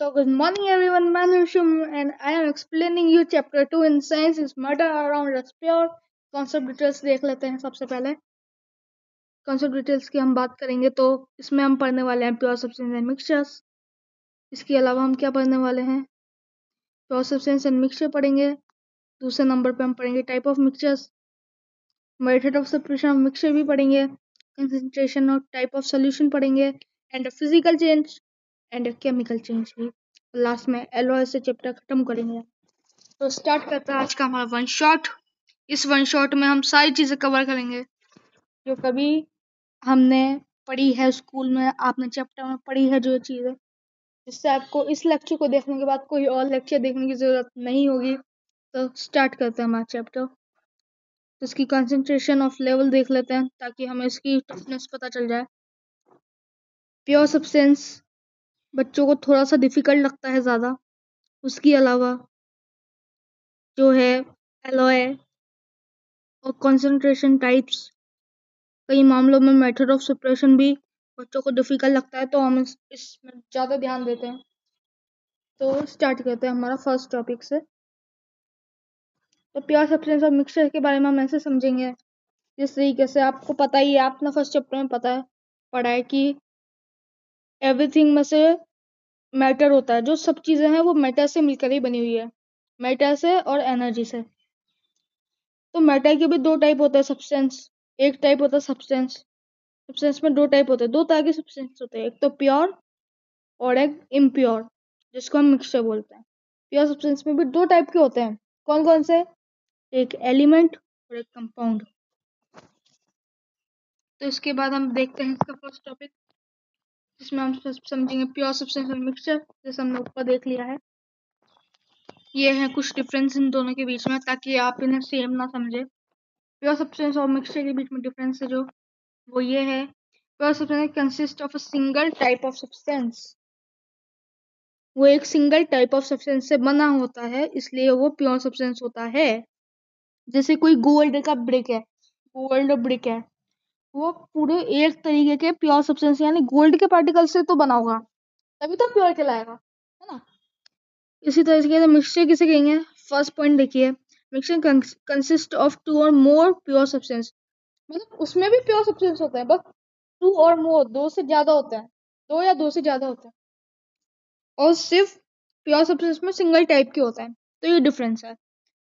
So good morning everyone, my name is Shum and I am explaining you chapter 2 in science is matter around us pure concept details देख लेते हैं। सबसे पहले concept details की हम बात करेंगे तो इसमें हम पढ़ने वाले हैं pure substance and mixtures। इसके अलावा हम क्या पढ़ने वाले हैं, pure substance and mixture पढ़ेंगे। दूसरे नंबर पे हम पढ़ेंगे type of mixtures, method of separation of mixture भी पढ़ेंगे, concentration और type of solution पढ़ेंगे and physical change and chemical change भी। लास्ट में एलओ से चैप्टर खत्म करेंगे। तो स्टार्ट करते हैं आज का हमारा वन शॉट। इस वन शॉट में हम सारी चीजें कवर करेंगे जो कभी हमने पढ़ी है स्कूल में, आपने चैप्टर में पढ़ी है जो चीजें, जिससे आपको इस लेक्चर को देखने के बाद कोई और लेक्चर देखने की जरूरत नहीं होगी। तो स्टार्ट करते हैं हमारा चैप्टर। तो इसकी कंसंट्रेशन ऑफ लेवल देख लेते हैं ताकि हमें इसकी टफनेस पता चल जाए। प्योर सब्सटेंस बच्चों को थोड़ा सा डिफिकल्ट लगता है ज़्यादा। उसके अलावा जो है एलॉय और कंसंट्रेशन टाइप्स, कई मामलों में मेथड ऑफ सेपरेशन भी बच्चों को डिफिकल्ट लगता है, तो हम इसमें ज़्यादा ध्यान देते हैं। तो स्टार्ट करते हैं हमारा फर्स्ट टॉपिक से। तो प्योर सब्सटेंस और मिक्सचर के बारे में हम ऐसे समझेंगे जिस तरीके से आपको पता ही है, आपने फर्स्ट चैप्टर में पढ़ा है कि एवरीथिंग में से मैटर होता है। जो सब चीज़ें हैं वो मैटर से मिलकर ही बनी हुई है, मैटर से और एनर्जी से। तो मैटर के भी दो टाइप होते हैं सब्सटेंस। एक टाइप होता है सब्सटेंस में दो टाइप होते हैं, दो तरह के सब्सटेंस होते हैं, एक तो प्योर और एक इम्प्योर, जिसको हम मिक्सचर बोलते हैं। प्योर सब्सटेंस में भी दो टाइप के होते हैं। कौन कौन से? एक एलिमेंट और एक कंपाउंड। तो इसके बाद हम देखते हैं इसका फर्स्ट टॉपिक, जिसमें हम समझेंगे प्योर सब्सटेंस और मिक्सचर, जैसे हमने ऊपर देख लिया है। ये है कुछ डिफरेंस इन दोनों के बीच में, ताकि आप इन्हें सेम ना समझे। प्योर सब्सटेंस और मिक्सचर के बीच में डिफरेंस है जो वो ये है, pure substance consist of a single type of substance. वो एक सिंगल टाइप ऑफ सब्सटेंस से बना होता है, इसलिए वो प्योर सब्सटेंस होता है। जैसे कोई गोल्ड का ब्रिक है, गोल्ड ब्रिक है, वो पूरे एक तरीके के प्योर सब्सटेंस यानी गोल्ड के पार्टिकल से तो बना होगा, तभी तो प्योर कहलाएगा, है ना। इसी तरीके से मिक्सचर किसे कहेंगे? फर्स्ट पॉइंट देखिए, मिक्सचर कंसिस्ट ऑफ टू और मोर प्योर सब्सटेंस। मतलब उसमें भी प्योर सब्सटेंस होते हैं, बस टू और मोर, दो से ज्यादा होते हैं, दो या दो से ज्यादा होते हैं, और सिर्फ प्योर सब्सटेंस में सिंगल टाइप के होता है। तो ये डिफरेंस है।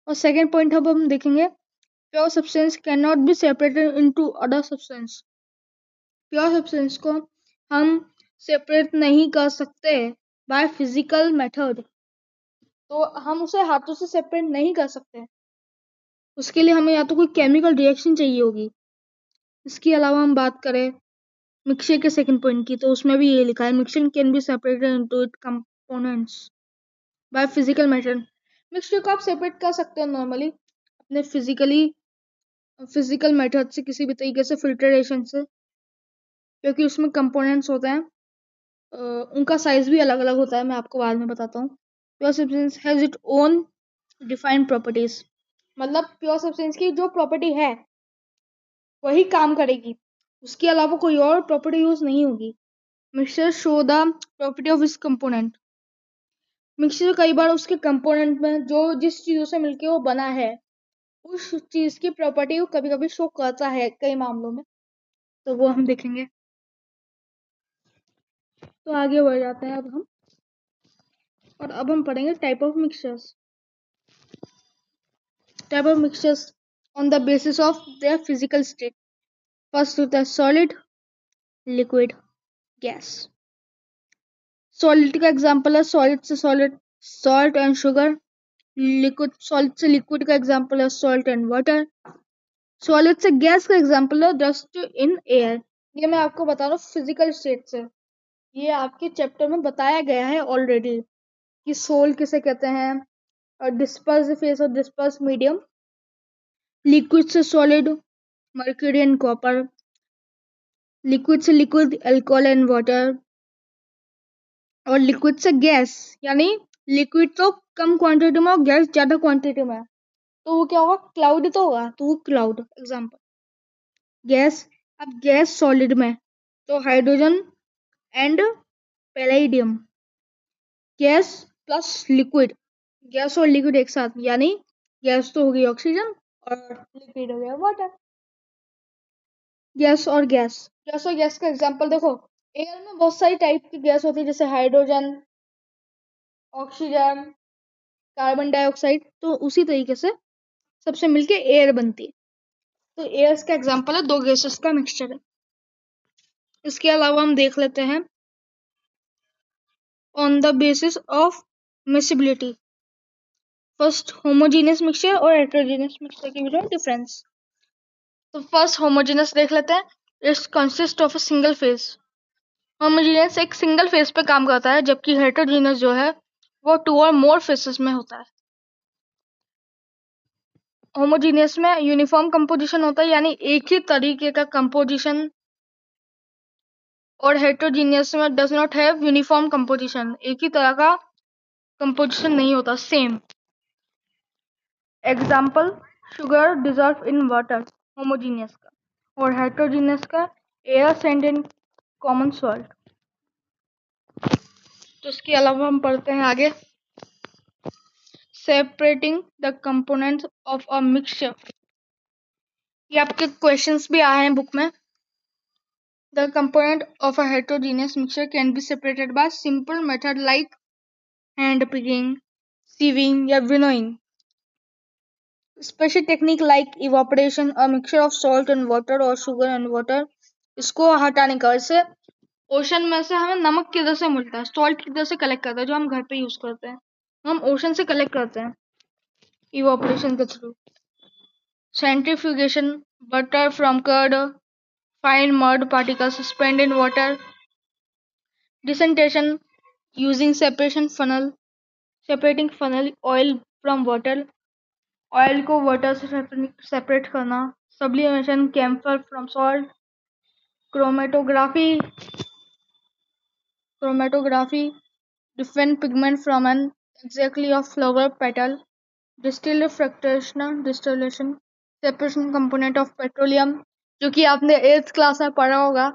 और सेकेंड पॉइंट अब हम देखेंगे, pure substance can not be separated into other substance. Pure substance को हम सेपरेट नहीं कर सकते बाय फिजिकल मेथड। तो हम उसे हाथों से सेपरेट नहीं कर सकते, उसके लिए हमें या तो कोई केमिकल रिएक्शन चाहिए होगी। इसके अलावा हम बात करें मिक्सचर के सेकंड पॉइंट की, तो उसमें भी ये लिखा है, mixture can be separated into it components by physical method. Mixture को आप सेपरेट कर सकते हो नॉर्मली अपने फिजिकल मेथड से, किसी भी तरीके से, फिल्ट्रेशन से, क्योंकि उसमें कंपोनेंट्स होते हैं। उनका साइज भी अलग अलग होता है, मैं आपको बाद में बताता हूँ। Pure substance has it own defined properties. मतलब प्योर सब्सटेंस की जो प्रॉपर्टी है वही काम करेगी, उसके अलावा कोई और प्रॉपर्टी यूज नहीं होगी। Mixture show the property of इस कंपोनेंट। मिक्सचर कई बार उसके कंपोनेंट में जो जिस चीजों से मिलके वो बना है, उस चीज की प्रॉपर्टी वो कभी कभी शो करता है कई मामलों में, तो वो हम देखेंगे। तो आगे बढ़ जाते हैं अब हम, और अब हम पढ़ेंगे type of mixtures. Type of mixtures on the basis of their physical state. First होता है सॉलिड, लिक्विड, गैस। सॉलिड का एग्जांपल है सॉलिड से solid, salt and sugar. Liquid, solid से लिक्विड का एग्जांपल है सॉल्ट एंड वाटर। सॉलिड से gas का एग्जांपल है डस्ट इन एयर। ये मैं आपको बता रहा हूँ फिजिकल स्टेट से, ये आपके चैप्टर में बताया गया है ऑलरेडी कि सोल किसे कहते हैं, और डिस्पर्स फेस और डिस्पर्स मीडियम। लिक्विड से solid, mercury and copper. Liquid से लिक्विड, अल्कोहल एंड वाटर। और लिक्विड से गैस, यानी लिक्विड तो कम क्वांटिटी में और गैस ज्यादा क्वांटिटी में, तो वो क्या होगा? क्लाउड तो होगा, तो वो क्लाउड एग्जांपल। गैस, अब गैस सॉलिड में तो hydrogen and palladium. Gas plus liquid, gas और लिक्विड एक साथ, यानी गैस तो हो गई ऑक्सीजन और लिक्विड हो गया वाटर। गैस और गैस, गैस और गैस का एग्जांपल देखो, एयर में बहुत सारी टाइप की गैस होती है, जैसे हाइड्रोजन, ऑक्सीजन, कार्बन डाइऑक्साइड, तो उसी तरीके से सबसे मिलके एयर बनती है। तो एयर का एग्जांपल है दो गैसेस का मिक्सचर है। इसके अलावा हम देख लेते हैं on the basis of miscibility, first homogeneous mixture और हेटेरोजेनियस मिक्सचर के बीच में डिफरेंस। तो फर्स्ट होमोजेनियस देख लेते हैं, it's consist of a single phase. Homogeneous एक सिंगल फेज पे काम करता है, जबकि हेटेरोजेनियस जो है वो 2 और मोर फेसेस में होता है। होमोजेनियस में यूनिफॉर्म कंपोजिशन होता है, यानी एक ही तरीके का कंपोजिशन, और हेटेरोजेनियस में does not have uniform composition, एक ही तरह का कंपोजिशन नहीं होता same. Example, sugar dissolve in water homogeneous का, और हेटेरोजीनियस का air sand and common salt. तो इसके अलावा हम पढ़ते हैं आगे, separating the components of a mixture. ये आपके क्वेश्चंस भी आए हैं बुक में। The component of a heterogeneous mixture can be separated by simple method like hand picking, sieving या winnowing. Special technique like evaporation, a mixture of salt and water or sugar and water, इसको हटाने का। इससे ocean में से हमें नमक किधर से मिलता है, सॉल्ट किधर से कलेक्ट करते हैं, जो हम घर पे यूज करते हैं, हम ओशन से कलेक्ट करते हैं इवापोरेशन के through. Centrifugation, butter from curd, fine mud particles suspended in water. Descentation, using separation funnel, separating funnel oil from water, oil को वाटर से सेपरेट करना। Sublimation, camphor from salt. Chromatography, different pigment from an exactly of flower petal। Distilled fractional distillation, separation component of petroleum, जो कि आपने 8th class में पढ़ा होगा,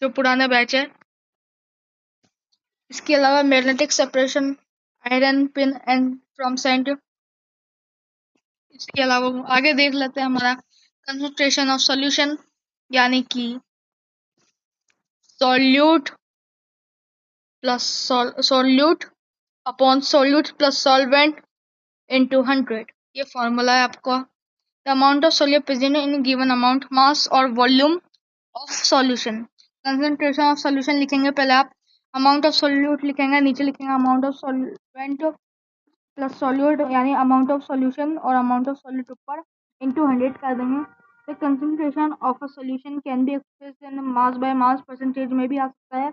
जो पुराना बैच है। इसके अलावा magnetic separation, iron pin and from sand. इसके अलावा आगे देख लेते हैं हमारा कंसंट्रेशन ऑफ सॉल्यूशन, यानी कि solute plus solute upon solute plus solvent into 100। ये फॉर्मूला है आपका। The amount of solute present in a given amount, mass और volume of solution। concentration of solution लिखेंगे पहले आप, amount of solute लिखेंगे, नीचे लिखेंगे amount of solvent plus solute, यानी अमाउंट ऑफ सॉल्यूशन और अमाउंट ऑफ सॉल्यूट ऊपर इंटू 100 कर देंगे। The concentration of a solution can be expressed in mass by mass percentage में भी आ सकता है।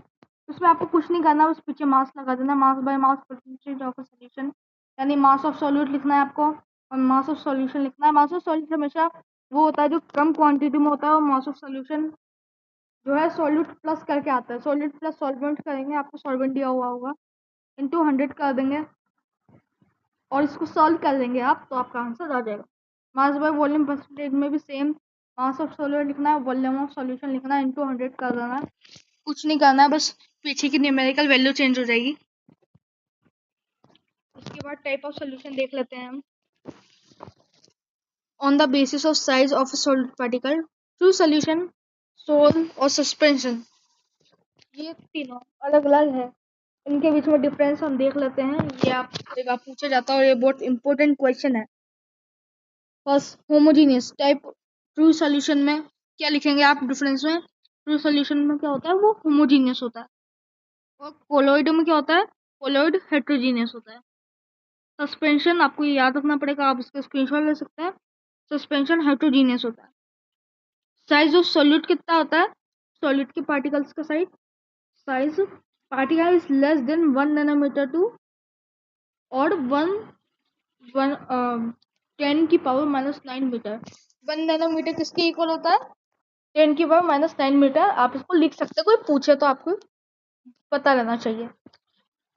उसमें आपको कुछ नहीं करना, बस पीछे मास लगा देना, mass by mass percentage of a solution, यानी मास ऑफ सॉल्यूट लिखना है आपको और मास ऑफ सॉल्यूशन लिखना है। मास ऑफ सॉल्यूट हमेशा वो होता है जो कम क्वांटिटी में होता है, और मास ऑफ सॉल्यूशन जो है सॉल्यूट प्लस करके आता है। सॉल्यूट प्लस सॉल्वेंट करेंगे, आपको सॉल्वेंट दिया हुआ होगा, इंटू 100 कर देंगे और इसको सॉल्व कर देंगे आप, तो आपका आंसर आ जाएगा। मास बाय वॉल्यूम परसेंटेज में भी सेम, मास ऑफ सॉल्यूट लिखना है, वॉल्यूम ऑफ सॉल्यूशन लिखना है, इंटू 100 कर देना है। कुछ नहीं करना है, बस पीछे की न्यूमेरिकल वैल्यू चेंज हो जाएगी। उसके बाद टाइप ऑफ सॉल्यूशन देख लेते हैं हम। On the basis of size of a solid particle, true solution, sol और सस्पेंशन, ये तीनों अलग अलग है। इनके बीच में डिफरेंस हम देख लेते हैं। ये आप एक बार पूछा जाता है और ये बहुत इंपॉर्टेंट क्वेश्चन है। First homogeneous type, true solution में क्या लिखेंगे आप डिफरेंस में? ट्रू सॉल्यूशन में क्या होता है, वो होमोजीनियस होता है, और कोलॉइड में क्या होता है, कोलॉइड हेट्रोजीनियस होता है। सस्पेंशन आपको ये याद रखना पड़ेगा, आप इसका स्क्रीनशॉट ले सकते हैं। सस्पेंशन हेट्रोजीनियस होता है। साइज ऑफ सॉल्यूट कितना होता है, सॉल्यूट के पार्टिकल्स का size particle is less than 1 nanometer to और 10 की पावर -9 मीटर। 1 नैनोमीटर किसके इक्वल होता है, 10 की पावर -9 मीटर। आप इसको लिख सकते हैं, कोई पूछे तो आपको पता रहना चाहिए।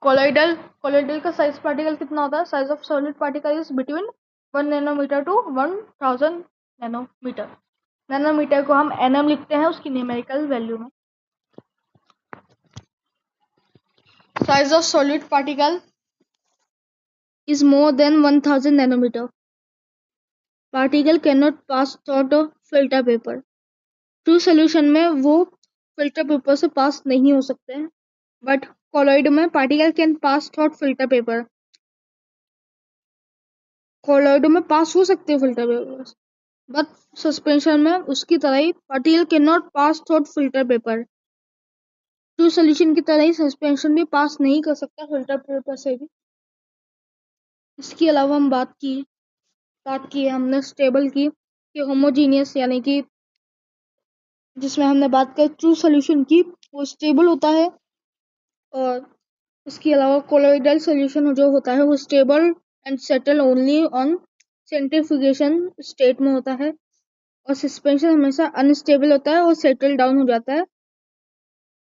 कोलोइडल का साइज पार्टिकल कितना होता है, size of solid particle is between 1 nanometer to 1000 nanometer. Nanometer को हम एनएम लिखते हैं उसकी न्यूमेरिकल वैल्यू में। Size of solid particle is more than 1000 nanometer. Particle cannot pass through the filter paper. True solution में वो फिल्टर पेपर से पास नहीं हो सकते हैं, बट कॉलॉइड में particle can pass through filter paper. Colloid में पास हो सकते हैं फिल्टर पेपर, बट सस्पेंशन में उसकी तरह ही particle can not pass through filter paper. True solution की तरह ही सस्पेंशन भी पास नहीं कर सकता फिल्टर पेपर से भी। इसके अलावा हम बात की हमने स्टेबल की कि होमोजीनियस, यानी कि जिसमें हमने बात की ट्रू सोल्यूशन की, वो स्टेबल होता है। और इसके अलावा कोलोइडल सोल्यूशन जो होता है वो stable and settle only on centrifugation state में होता है, और सस्पेंशन हमेशा अनस्टेबल होता है और सेटल डाउन हो जाता है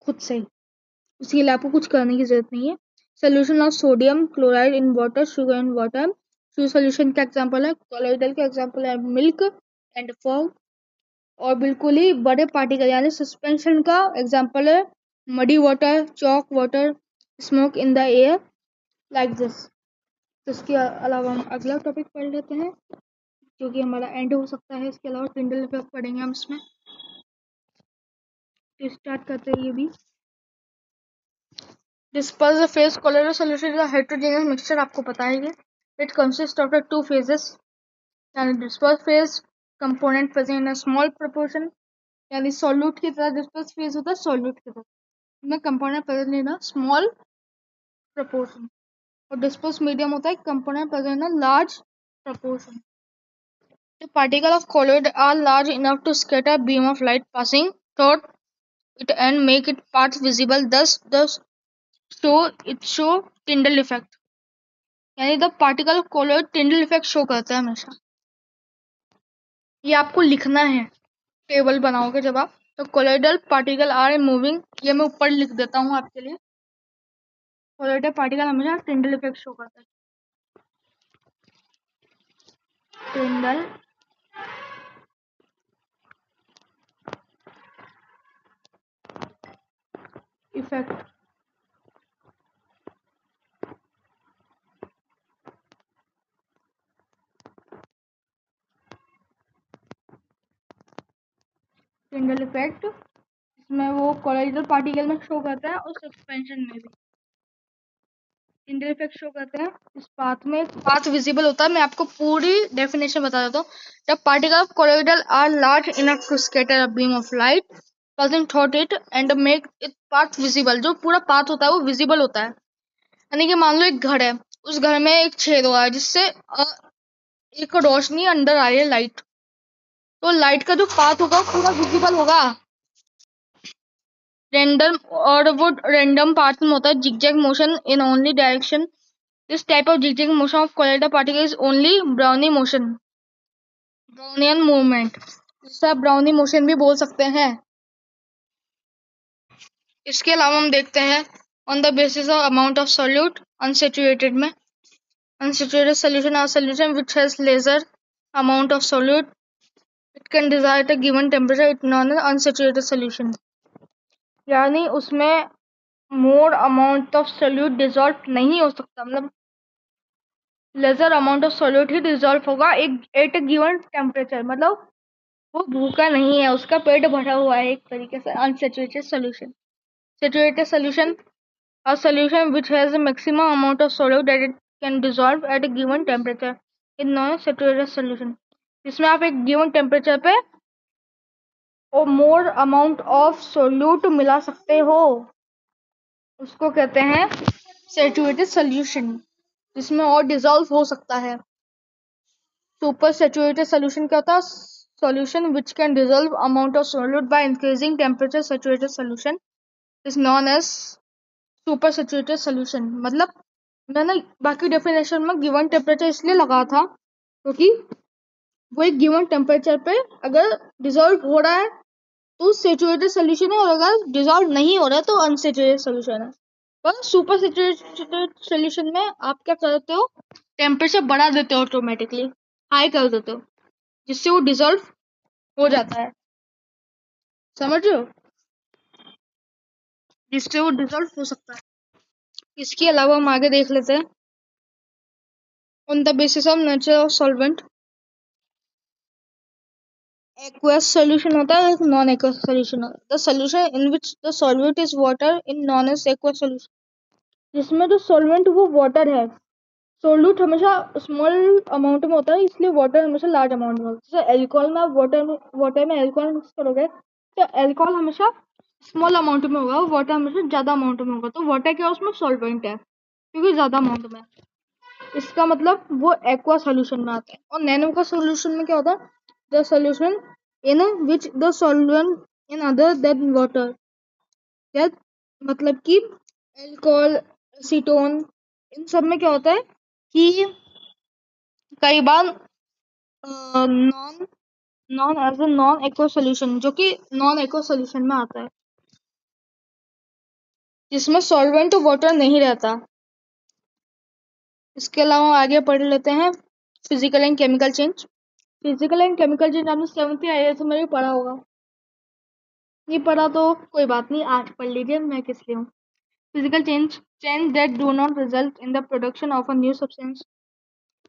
खुद से ही। उसके लिए आपको कुछ करने की जरूरत नहीं है। Solution of sodium chloride in water, sugar in water. True solution का एग्जांपल है, कोलोइडल का एग्जांपल है मिल्क एंड फॉग। और बिल्कुल ही बड़े पार्टिकल यानी सस्पेंशन का एग्जांपल है muddy water, chalk water, smoke in the air, like this. तो इसके अलावा हम अगला टॉपिक पढ़ लेते हैं जो कि हमारा एंड हो सकता है। इसके अलावा टिंडल इफेक्ट पढ़ेंगे हम इसमें। तो स्टार्ट करते हैं ये भी। Disperse phase colloidal solution is a heterogeneous mixture, आपको पता है ये। It consist of the two phases, यानी disperse phase component present in a small proportion, यानी सॉल्यूट की तरह डिस्पर्स फेज होता है सॉल्यूट की तरह, में component present in a small proportion. और डिस्पर्स मीडियम होता है component present in a large proportion. The particles of colloid are large enough to scatter a beam of light passing through it and make its path visible. Thus show Tyndall effect. यानी the particle colloid Tyndall effect show करता है हमेशा। ये आपको लिखना है table बनाओगे जब आप, तो colloidal particle are moving, ये मैं ऊपर लिख देता हूँ आपके लिए। colloidal particle हमेशा Tyndall effect शो करता है। Tyndall effect। Tyndall effect इसमें वो colloidal particle में शो करता है और सस्पेंशन में भी Tyndall effect शो करते हैं। इस पाथ में पाथ विजिबल होता है। मैं आपको पूरी डेफिनेशन बता देता हूँ। The particle of colloidal are large enough to scatter a beam of light passing through it and make it path visible। जो पूरा पाथ होता है वो विजिबल होता है। यानी कि मान लो एक घर है, उस घर में एक छेद हुआ है जिससे एक रोशनी अंदर आ रही है, लाइट। तो लाइट का जो पाथ होगा वो पूरा विजिबल होगा। रैंडम और वो रैंडम पाथ में होता है zigzag motion in only direction. This type of zigzag motion of colloidal particle is only Brownian motion, Brownian movement, जिसे आप ब्राउनी मोशन भी बोल सकते हैं। इसके अलावा हम देखते हैं on the basis of amount of solute unsaturated में। Unsaturated solution are solution which has lesser amount of solute. It can dissolve at a given temperature. It known as unsaturated solution। यानी उसमें more amount of solute dissolve नहीं हो सकता, मतलब lesser amount of solute ही dissolve होगा एक eight given temperature. मतलब वो भूखा नहीं है, उसका पेट भरा हुआ है एक तरीके से। Unsaturated solution. Saturated solution, a solution which has a maximum amount of solute that it can dissolve at a given temperature is known as saturated solution। इसमें आप एक गिवन टेम्परेचर पे और मोर अमाउंट ऑफ सोल्यूट मिला सकते हो, उसको कहते हैं सैचुरेटेड सोल्यूशन, जिसमें और डिजॉल्व हो सकता है। सुपर सैचुरेटेड सोल्यूशन क्या होता है? Solution which can dissolve amount of solute by increasing temperature। Saturated solution is known as super saturated solution. मतलब मैंने बाकी डेफिनेशन में गिवन टेम्परेचर इसलिए लगा था क्योंकि वो एक गिवन टेम्परेचर पे अगर डिजॉल्व हो रहा है तो सैचुरेटेड सोल्यूशन है, और अगर डिजॉल्व नहीं हो रहा है तो अनसैचुरेटेड सोल्यूशन है। पर सुपर सैचुरेटेड सोल्यूशन में आप क्या करते हो, टेम्परेचर बढ़ा देते हो, ऑटोमेटिकली हाई कर देते हो, जिससे वो डिजॉल्व हो जाता है। समझ रहे हो? जिससे वो डिजॉल्व हो सकता है। इसके अलावा हम आगे देख लेते हैं On the basis of nature of solvent, aqueous solution होता है, नॉन aqueous solution होता है. The solution in which the solvent is water in non is aqueous solution. जिसमें जो solvent वो water है, सोल्यूट हमेशा स्मॉल अमाउंट में होता है, इसलिए वाटर हमेशा लार्ज अमाउंट में होता है. जैसे एल्कोहल में आप वाटर में एल्कोहल मिक्स करोगे तो एल्कोहल हमेशा स्मॉल अमाउंट में होगा, वाटर हमेशा ज्यादा अमाउंट में होगा. तो वाटर क्या उसमें सॉल्वेंट है क्योंकि ज्यादा अमाउंट में. इसका मतलब वो एक्वा सोल्यूशन में आता है. और नैनो का सोल्यूशन में क्या होता है? The solution in which the solvent in other than water. मतलब कि एल्कोहल, एसीटोन, इन सब में क्या होता है कि कई बार नॉन एक्वा सोल्यूशन, जो कि नॉन एक्वा सोल्यूशन में आता है, जिसमें सॉल्वेंट वाटर नहीं रहता. इसके अलावा आगे पढ़ लेते हैं physical and chemical change. Physical and chemical change आपने 7th या 8th में भी पढ़ा होगा. नहीं पढ़ा तो कोई बात नहीं, आज पढ़ लीजिए, मैं किस लिए हूँ. Physical change that do not result in the production of a new substance.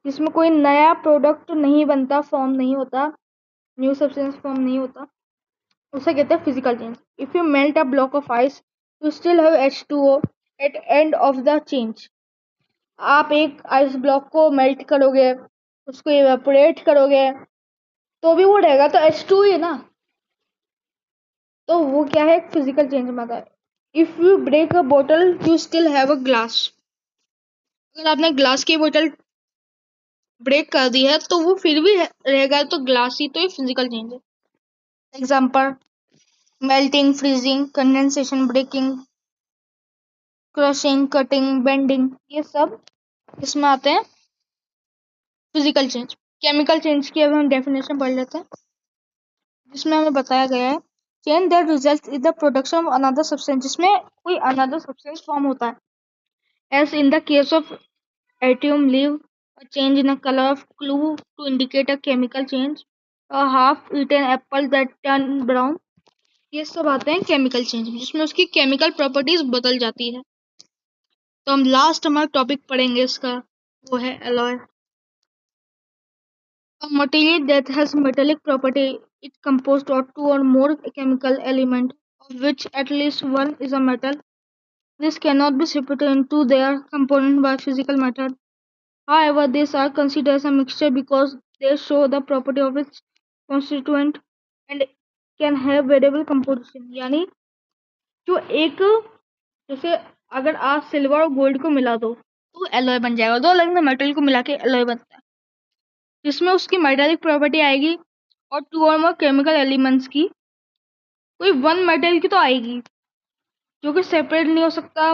जिसमें कोई नया प्रोडक्ट नहीं बनता, फॉर्म नहीं होता, न्यू सब्सटेंस फॉर्म नहीं होता, उसे कहते हैं physical change. If you melt a block of ice you still have H2O at end of the change. आप एक आइस ब्लॉक को मेल्ट करोगे, उसको इवेपोरेट करोगे तो भी वो रहेगा, तो H2 ही है ना. तो वो क्या है, फिजिकल चेंज में आता है. इफ यू ब्रेक अ बोतल you still have a glass. अगर आपने ग्लास की बोतल ब्रेक कर दी है तो वो फिर भी रहेगा, तो ग्लास ही. तो ये फिजिकल चेंज है. Example melting, freezing, condensation, breaking, crushing, cutting, bending, ये सब इसमें आते हैं फिजिकल चेंज. केमिकल चेंज की अब हम डेफिनेशन पढ़ लेते हैं, जिसमें हमें बताया गया है change that result in the production of another substance. जिसमें कोई अनदर सब्सटेंस फॉर्म होता है, as in the case of एटियम लीव, a change in the color of glue to indicate a chemical change, a half eaten apple that turn brown. ये सब आते हैं केमिकल चेंज में, जिसमें उसकी केमिकल प्रॉपर्टीज बदल जाती है. तो हम लास्ट हमारा टॉपिक पढ़ेंगे इसका, वो है alloy. A material that has metallic property is composed of two or more chemical elements, of which at least one is a metal. This cannot be separated into their components by physical method. However, these are considered as a mixture because they show the property of its constituent and can have variable composition. यानी जो एक, जैसे अगर आप silver और gold को मिला दो तो एलॉय बन जाएगा. दो अलग मेटल को मिला के एलॉय बनता है, जिसमें उसकी मेटालिक प्रॉपर्टी आएगी और टू और मोर केमिकल एलिमेंट्स की. कोई वन मेटल की तो आएगी जो कि सेपरेट नहीं हो सकता,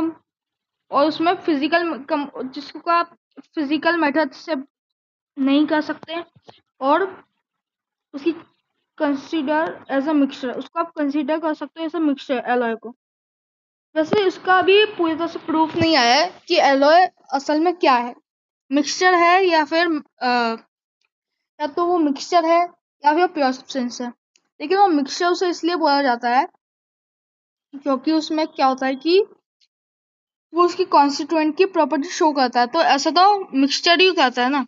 और उसमें जिसको आप फिजिकल मेथड से नहीं कर सकते, और उसकी कंसीडर एज अ मिक्सचर, उसको आप कंसीडर कर सकते हो एज अ मिक्सचर एलॉय को. वैसे इसका भी पूरी तरह से प्रूफ नहीं आया है कि एलॉय असल में क्या है, मिक्सचर है या फिर या तो वो मिक्सचर है या फिर प्योर सब्सटेंस है. लेकिन वो मिक्सचर उसे इसलिए बोला जाता है क्योंकि उसमें क्या होता है कि वो उसकी कॉन्स्टिट्यूएंट की प्रॉपर्टी शो करता है. तो ऐसा तो मिक्सचर ही करता है ना,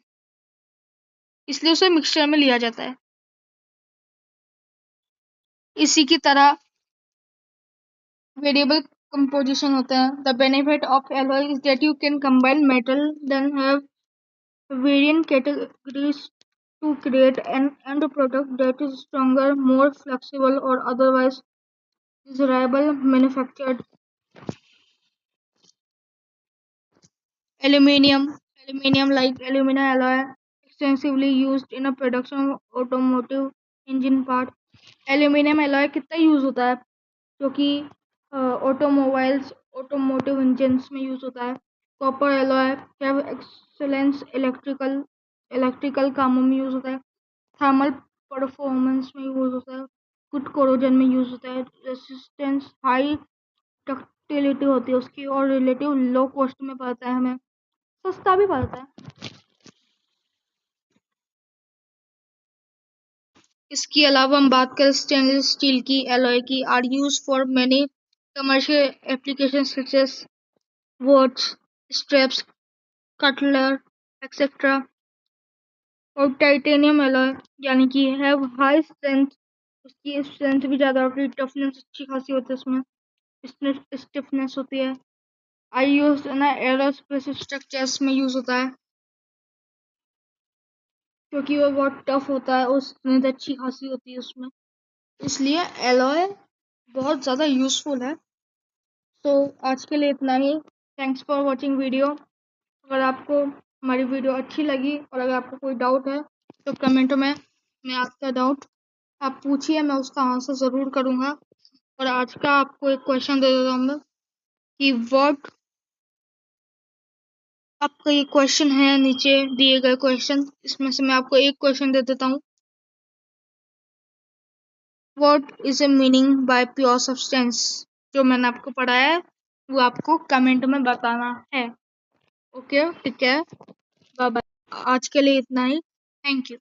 इसलिए उसे मिक्सचर में लिया जाता है. इसी की तरह वेरिएबल कंपोजिशन होता है. The benefit of alloy is that you can combine metal then have variant categories to create an end product that is stronger, more flexible, or otherwise desirable. Manufactured aluminium like alumina alloy, extensively used in a production of automotive engine part. Aluminium alloy कितना use होता है, जो कि automotive engines में use होता है. Copper alloy have excellence electrical कामों में यूज होता है. थर्मल परफॉर्मेंस में यूज होता है. गुड कोरोजन में यूज होता है. रेसिस्टेंस, हाई डक्टिलिटी होती है उसकी, और रिलेटिव लो कॉस्ट में पड़ता है, हमें सस्ता भी पड़ता है. इसके अलावा हम बात करें स्टेनलेस स्टील की एलॉय की, are use for many commercial application such as watch, straps, cutler, etcetera. और टाइटेनियम एलॉय यानी कि हैव हाई स्ट्रेंथ, उसकी स्ट्रेंथ भी ज़्यादा होती है, टफनेस अच्छी खासी होती है उसमें, स्टिफनेस होती है। आई यूज ना एरोस्पेस स्ट्रक्चर्स में यूज होता है क्योंकि वो बहुत टफ होता है और स्ट्रेंथ अच्छी खासी होती है उसमें, इसलिए एलॉय बहुत ज़्यादा यूजफुल है। तो आज के लिए इतना ही। Thanks for watching video. अगर आपको हमारी वीडियो अच्छी लगी और अगर आपको कोई डाउट है तो कमेंटों में मैं आपका डाउट आप पूछिए, मैं उसका आंसर ज़रूर करूँगा। और आज का आपको एक क्वेश्चन दे देता हूँ मैं कि व्हाट, आपका ये क्वेश्चन है नीचे दिए गए क्वेश्चन, इसमें से मैं आपको एक क्वेश्चन दे देता हूँ। What is a meaning bye pure substance, जो मैंने आपको पढ़ाया है वो आपको कमेंट में बताना है। ओके, ठीक है, बाय बाय। आज के लिए इतना ही। Thank you.